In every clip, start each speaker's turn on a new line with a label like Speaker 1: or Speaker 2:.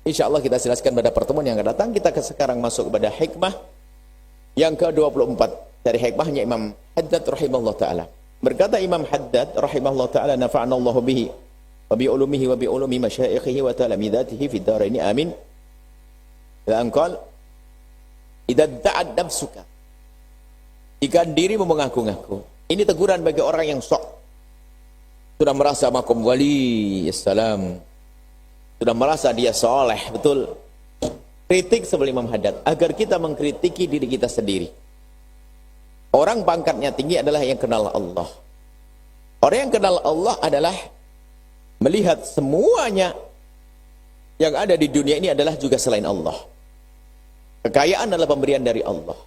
Speaker 1: Insya Allah kita jelaskan pada pertemuan yang akan datang. Kita sekarang masuk kepada hikmah yang ke-24 dari hikmahnya Imam Haddad rahimahullah ta'ala. Berkata Imam Haddad rahimahullah ta'ala, nafa'ana Allah bihi wa bi ulumihi wa bi ulumi masyaikhihi wa talamidatihi fid dharaini amin. Dan qala idza da'ad nafsuka, jika dirimu mengaku-ngaku. Ini teguran bagi orang yang sok sudah merasa makom wali assalam, sudah merasa dia soleh, betul. Kritik sebelum Imam Haddad agar kita mengkritiki diri kita sendiri. Orang pangkatnya tinggi adalah yang kenal Allah. Orang yang kenal Allah adalah melihat semuanya yang ada di dunia ini adalah juga selain Allah. Kekayaan adalah pemberian dari Allah.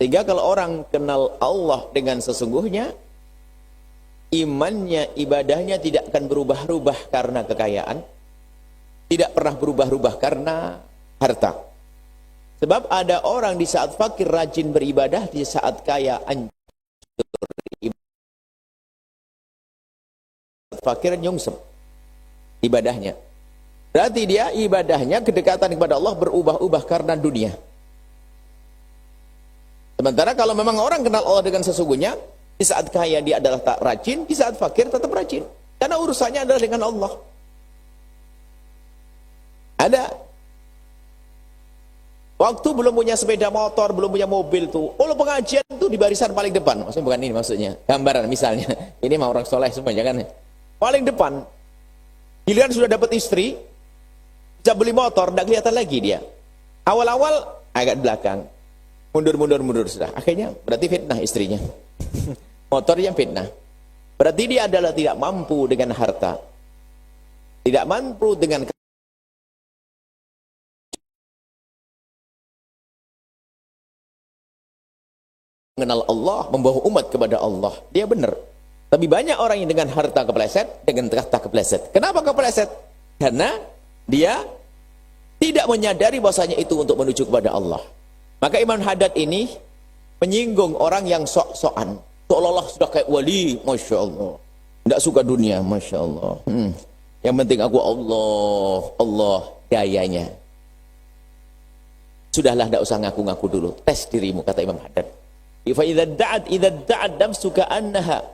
Speaker 1: Sehingga kalau orang kenal Allah dengan sesungguhnya, imannya, ibadahnya tidak akan berubah-ubah karena kekayaan, tidak pernah berubah-ubah karena harta. Sebab ada orang di saat fakir rajin beribadah, di saat kaya hancur fakir nyungsep ibadahnya. Berarti dia ibadahnya, kedekatan kepada Allah berubah-ubah karena dunia. Sementara kalau memang orang kenal Allah dengan sesungguhnya, di saat kaya dia adalah tak rajin, di saat fakir tetap rajin. Karena urusannya adalah dengan Allah. Ada waktu belum punya sepeda motor, belum punya mobil tuh, pengajian tuh di barisan paling depan. Maksudnya bukan ini maksudnya, gambaran misalnya. Ini mah orang soleh semua, jangan. Paling depan. Giliran sudah dapat istri, bisa beli motor, tidak kelihatan lagi dia. Awal-awal agak belakang, mundur sudah. Akhirnya berarti fitnah istrinya. Motor yang fitnah. Berarti dia adalah tidak mampu dengan harta, tidak mampu dengan mengenal Allah, membawa umat kepada Allah. Dia benar. Tapi banyak orang yang dengan harta kepleset, dengan kata kepleset. Kenapa kepleset? Karena dia tidak menyadari bahwasanya itu untuk menuju kepada Allah. Maka Imam Haddad ini menyinggung orang yang sok-sokan, seolah-olah sudah kayak wali, masya Allah. Tidak suka dunia, masya Allah. Yang penting aku Allah gayanya. Sudahlah, tidak usah ngaku-ngaku dulu. Tes dirimu, kata Imam Haddad. Idza da'at nafsuka annaha,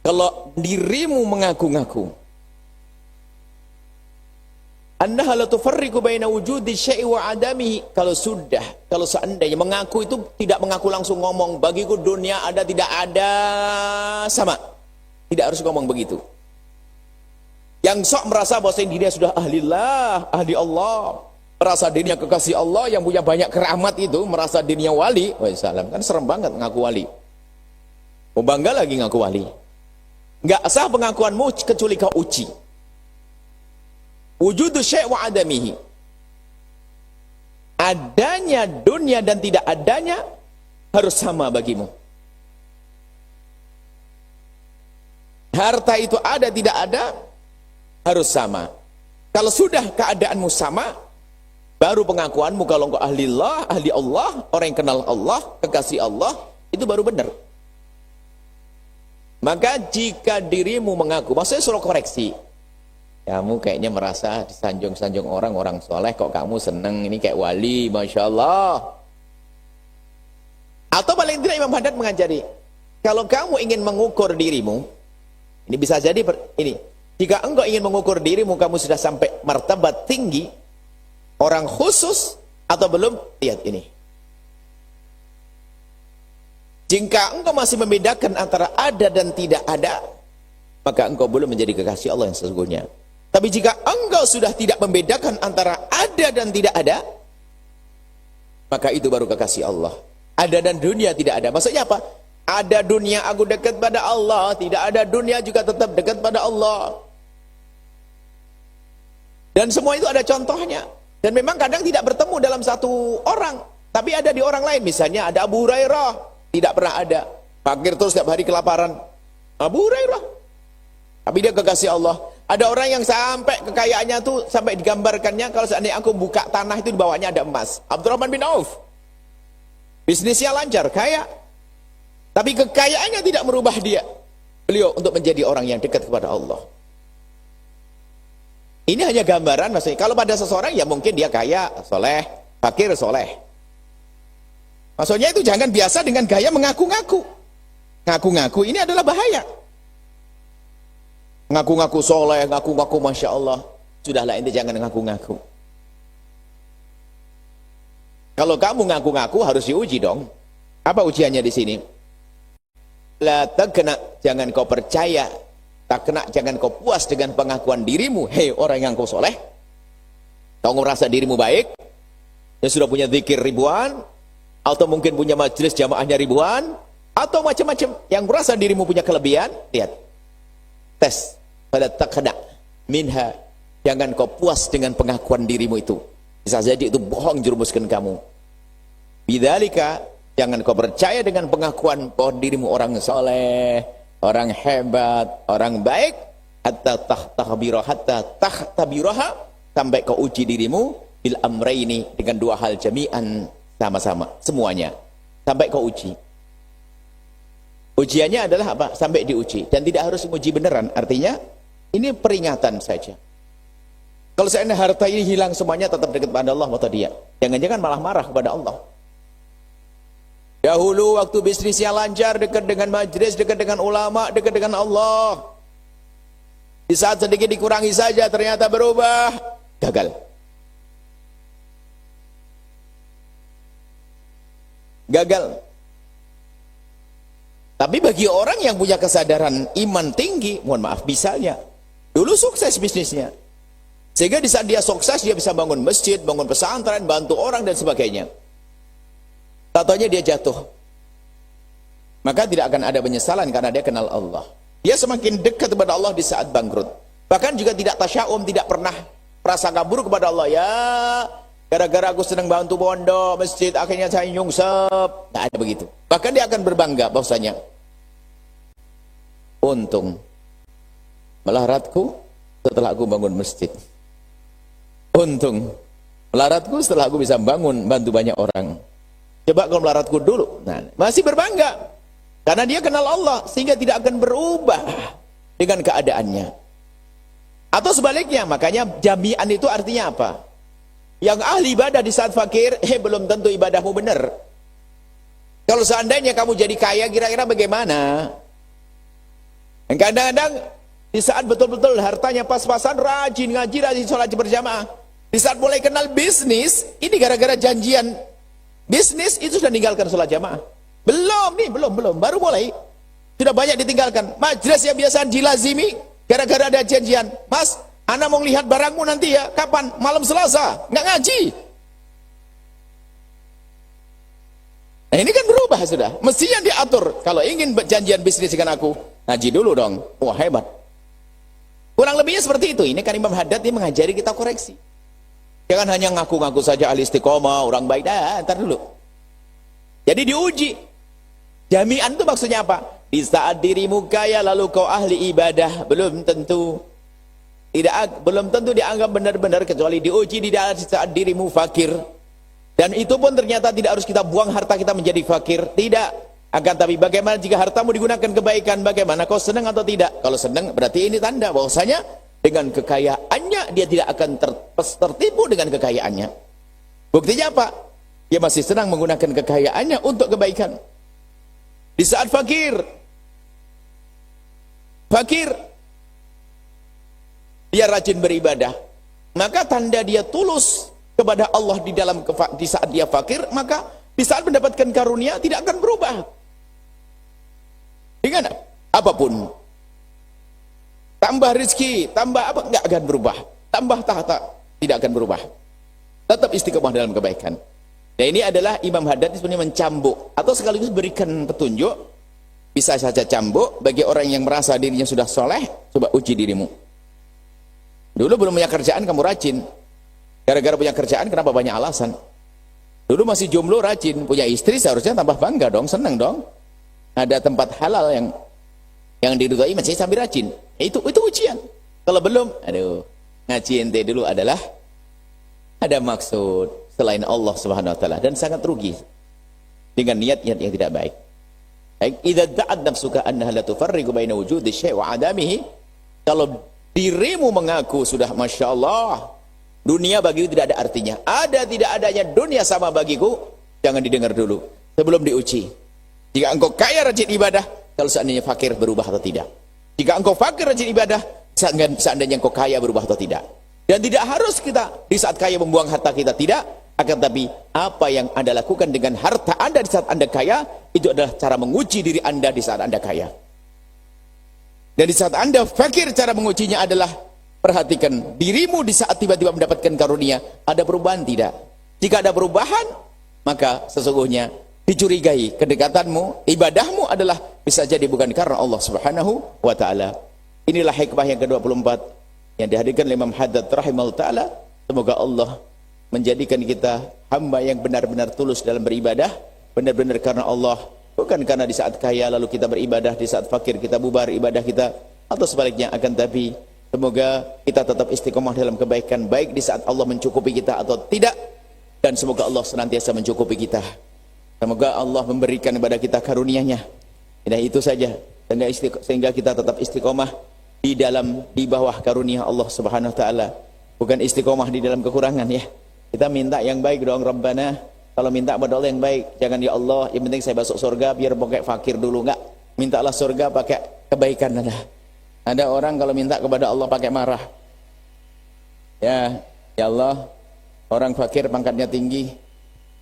Speaker 1: kalau dirimu mengaku-ngaku, annaha la tufarriqu baina wujudi syai'i wa adamihi, kalau seandainya mengaku itu tidak mengaku langsung ngomong bagiku dunia ada tidak ada sama, tidak harus ngomong begitu. Yang sok merasa bahwa dirinya sudah ahlillah, ahli Allah, merasa dirinya kekasih Allah, yang punya banyak keramat itu merasa dirinya wali. Waalaikumsalam. Kan serem banget ngaku wali. Mau bangga lagi ngaku wali. Enggak sah pengakuanmu kecuali kau uji. Wujudu syai' wa adamihi. Adanya dunia dan tidak adanya harus sama bagimu. Harta itu ada tidak ada harus sama. Kalau sudah keadaanmu sama, baru pengakuanmu kalau engkau ahli Allah, orang yang kenal Allah, kekasih Allah, itu baru benar. Maka jika dirimu mengaku, maksudnya suruh koreksi. Kamu kayaknya merasa disanjung-sanjung orang soleh, kok kamu seneng ini kayak wali, masya Allah. Atau paling tidak Imam Haddad mengajari, kalau kamu ingin mengukur dirimu, ini bisa jadi ini, jika engkau ingin mengukur dirimu, kamu sudah sampai martabat tinggi, orang khusus atau belum, lihat ini. Jika engkau masih membedakan antara ada dan tidak ada, maka engkau belum menjadi kekasih Allah yang sesungguhnya. Tapi jika engkau sudah tidak membedakan antara ada dan tidak ada, maka itu baru kekasih Allah. Ada dan dunia tidak ada. Maksudnya apa? Ada dunia aku dekat pada Allah, tidak ada dunia juga tetap dekat pada Allah. Dan semua itu ada contohnya. Dan memang kadang tidak bertemu dalam satu orang, tapi ada di orang lain. Misalnya ada Abu Hurairah, tidak pernah ada. Fakir terus setiap hari kelaparan. Abu Hurairah. Tapi dia kekasih Allah. Ada orang yang sampai kekayaannya tuh sampai digambarkannya kalau seandainya aku buka tanah itu di bawahnya ada emas. Abdurrahman bin Auf. Bisnisnya lancar, kaya. Tapi kekayaannya tidak merubah dia. Beliau untuk menjadi orang yang dekat kepada Allah. Ini hanya gambaran maksudnya. Kalau pada seseorang ya mungkin dia kaya, soleh, fakir, soleh. Maksudnya itu jangan biasa dengan gaya mengaku-ngaku. Ngaku-ngaku ini adalah bahaya. Ngaku-ngaku soleh, ngaku-ngaku Masya Allah. Sudahlah, ente jangan ngaku-ngaku. Kalau kamu ngaku-ngaku harus diuji dong. Apa ujiannya di sini? La takna, jangan kau percaya. Takna, jangan kau puas dengan pengakuan dirimu. Hei orang yang kau soleh. Kau merasa dirimu baik. Yang sudah punya zikir ribuan. Atau mungkin punya majelis jamaahnya ribuan. Atau macam-macam. Yang merasa dirimu punya kelebihan. Lihat. Tes. Pada takna minha. Jangan kau puas dengan pengakuan dirimu itu. Bisa jadi itu bohong jerumuskan kamu. Bidzalika, jangan kau percaya dengan pengakuan bahwa dirimu orang soleh, orang hebat, orang baik, hatta tahtabiraha, sampai kau uji dirimu bil amraini, dengan dua hal jami'an, sama-sama, semuanya. Sampai kau uji. Ujiannya adalah apa? Sampai diuji. Dan tidak harus menguji beneran. Artinya, ini peringatan saja. Kalau seandainya harta ini hilang semuanya, tetap dekat pada Allah atau dia. Jangan-jangan malah marah kepada Allah. Dahulu waktu bisnisnya lancar, dekat dengan majlis, dekat dengan ulama, dekat dengan Allah. Di saat sedikit dikurangi saja, ternyata berubah. Gagal. Gagal. Tapi bagi orang yang punya kesadaran iman tinggi, mohon maaf, misalnya, dulu sukses bisnisnya. Sehingga di saat dia sukses, dia bisa bangun masjid, bangun pesantren, bantu orang dan sebagainya. Tatonya dia jatuh. Maka tidak akan ada penyesalan karena dia kenal Allah. Dia semakin dekat kepada Allah di saat bangkrut. Bahkan juga tidak tasya'um, tidak pernah prasangka buruk kepada Allah. Ya, gara-gara aku senang bantu pondok, masjid, akhirnya saya nyungsep. Tidak ada begitu. Bahkan dia akan berbangga bahwasanya, untung melaratku setelah aku bangun masjid. Untung melaratku setelah aku bisa bangun, bantu banyak orang. Coba kalau melaratku dulu, nah, masih berbangga karena dia kenal Allah, sehingga tidak akan berubah dengan keadaannya. Atau sebaliknya, makanya jami'an itu artinya apa? Yang ahli ibadah di saat fakir, belum tentu ibadahmu benar. Kalau seandainya kamu jadi kaya, kira-kira bagaimana? Kadang-kadang di saat betul-betul hartanya pas-pasan, rajin ngaji, rajin sholat berjamaah. Di saat mulai kenal bisnis, ini gara-gara janjian bisnis itu sudah meninggalkan sholat jamaah. Belum, baru mulai. Sudah banyak ditinggalkan. Majlis yang biasa dilazimi, gara-gara ada janjian. Mas, anak mau lihat barangmu nanti ya. Kapan? Malam Selasa. Nggak ngaji. Nah ini kan berubah sudah. Mestinya diatur. Kalau ingin janjian bisnis dengan aku, ngaji dulu dong. Wah hebat. Kurang lebihnya seperti itu. Ini kan Imam Haddad ini mengajari kita koreksi. Jangan hanya ngaku-ngaku saja ahli istiqomah, orang baik. Ntar dulu. Jadi diuji. Jami'an itu maksudnya apa? Di saat dirimu kaya lalu kau ahli ibadah, belum tentu. Belum tentu dianggap benar-benar, kecuali diuji di saat dirimu fakir. Dan itu pun ternyata tidak harus kita buang harta kita menjadi fakir. Tidak. Akan tapi bagaimana jika hartamu digunakan kebaikan, bagaimana kau senang atau tidak? Kalau senang berarti ini tanda bahwasanya dengan kekayaannya dia tidak akan tertipu dengan kekayaannya. Buktinya apa? Dia masih senang menggunakan kekayaannya untuk kebaikan. Di saat fakir, dia rajin beribadah, maka tanda dia tulus kepada Allah di saat dia fakir, maka di saat mendapatkan karunia tidak akan berubah. Dengan apapun, tambah rezeki, tambah apa, nggak akan berubah. Tambah tahta, tidak akan berubah. Tetap istiqomah dalam kebaikan. Dan ini adalah Imam Haddad sebenarnya mencambuk atau sekaligus berikan petunjuk. Bisa saja cambuk bagi orang yang merasa dirinya sudah soleh. Coba uji dirimu. Dulu belum punya kerjaan kamu rajin. Gara-gara punya kerjaan kenapa banyak alasan? Dulu masih jomblo rajin, punya istri seharusnya tambah bangga dong, senang dong. Ada tempat halal yang diridhoi masih sambil rajin. Itu ujian. Kalau belum, aduh, ngaji ente dulu adalah ada maksud selain Allah Subhanahu wa taala dan sangat rugi dengan niat-niat yang tidak baik. Idza da'at nafsuka annaha la tufarriqu baina wujudi syai' wa 'adamihi, kalau Dirimu mengaku sudah Masya Allah, dunia bagiku tidak ada artinya. Ada tidak adanya dunia sama bagiku, jangan didengar dulu sebelum diuji. Jika engkau kaya rajin ibadah, kalau seandainya fakir berubah atau tidak. Jika engkau fakir rajin ibadah, seandainya engkau kaya berubah atau tidak. Dan tidak harus kita di saat kaya membuang harta kita, tidak. Akan tapi apa yang Anda lakukan dengan harta Anda di saat Anda kaya, itu adalah cara menguji diri Anda di saat Anda kaya. Dan di saat Anda fakir, cara mengujinya adalah perhatikan dirimu di saat tiba-tiba mendapatkan karunia, ada perubahan tidak? Jika ada perubahan, maka sesungguhnya dicurigai kedekatanmu, ibadahmu adalah bisa jadi bukan karena Allah Subhanahu wa taala. Inilah hikmah yang ke-24 yang dihadirkan oleh Imam Haddad rahimahullah taala. Semoga Allah menjadikan kita hamba yang benar-benar tulus dalam beribadah, benar-benar karena Allah, bukan karena di saat kaya lalu kita beribadah, di saat fakir kita bubar ibadah kita, atau sebaliknya. Akan tapi semoga kita tetap istiqomah dalam kebaikan, baik di saat Allah mencukupi kita atau tidak, dan semoga Allah senantiasa mencukupi kita. Semoga Allah memberikan kepada kita karunia-Nya. Dan itu saja, sehingga kita tetap istiqomah di bawah karunia Allah Subhanahu wa taala, bukan istiqomah di dalam kekurangan ya. Kita minta yang baik dong, Rabbana. Kalau minta kepada Allah yang baik, jangan ya Allah, yang penting saya masuk surga biar pakai fakir dulu, enggak. Mintalah surga pakai kebaikan anda. Ada orang kalau minta kepada Allah pakai marah. Ya Allah, orang fakir pangkatnya tinggi,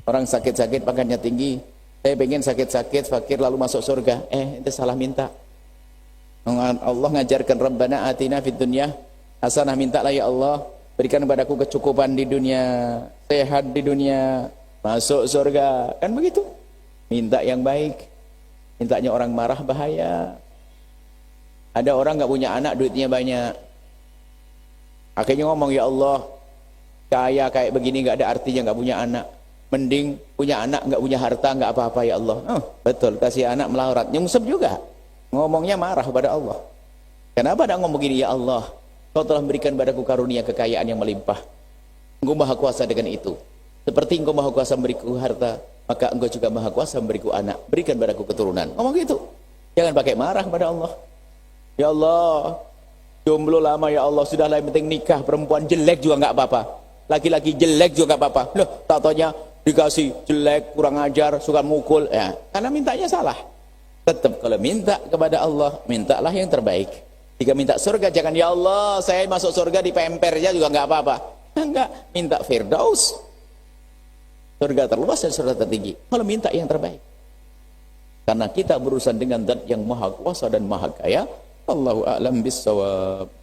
Speaker 1: orang sakit-sakit pangkatnya tinggi. Saya pengen sakit-sakit, fakir lalu masuk surga. Itu salah minta. Allah ngajarkan Rabbana atina fid dunya hasanah, mintalah ya Allah, berikan kepadaku kecukupan di dunia, sehat di dunia, masuk surga. Kan begitu. Minta yang baik. Mintanya orang marah bahaya. Ada orang nggak punya anak, duitnya banyak. Akhirnya ngomong, ya Allah, kaya kayak begini nggak ada artinya, nggak punya anak. Mending punya anak nggak punya harta, nggak apa-apa ya Allah. Betul, kasih anak melaurat, nyungsep juga. Ngomongnya marah kepada Allah. Kenapa ada ngomong begini, ya Allah, Kau telah memberikan padaku karunia kekayaan yang melimpah. Engkau maha kuasa dengan itu. Seperti Engkau maha kuasa memberiku harta, maka Engkau juga maha kuasa memberiku anak. Berikan padaku keturunan. Ngomong gitu. Jangan pakai marah kepada Allah. Ya Allah, jomblo lama ya Allah, sudahlah yang penting nikah. Perempuan jelek juga nggak apa-apa. Laki-laki jelek juga nggak apa-apa. Loh, tak taunya dikasih jelek, kurang ajar, suka mukul. Ya, karena mintanya salah. Tetap kalau minta kepada Allah, mintalah yang terbaik. Jika minta surga, jangan ya Allah, saya masuk surga di pempernya juga nggak apa-apa. Enggak, minta Firdaus. Surga terluas dan surga tertinggi. Kalau minta yang terbaik. Karena kita berurusan dengan zat yang maha kuasa dan maha kaya. Allahu a'lam bissawab.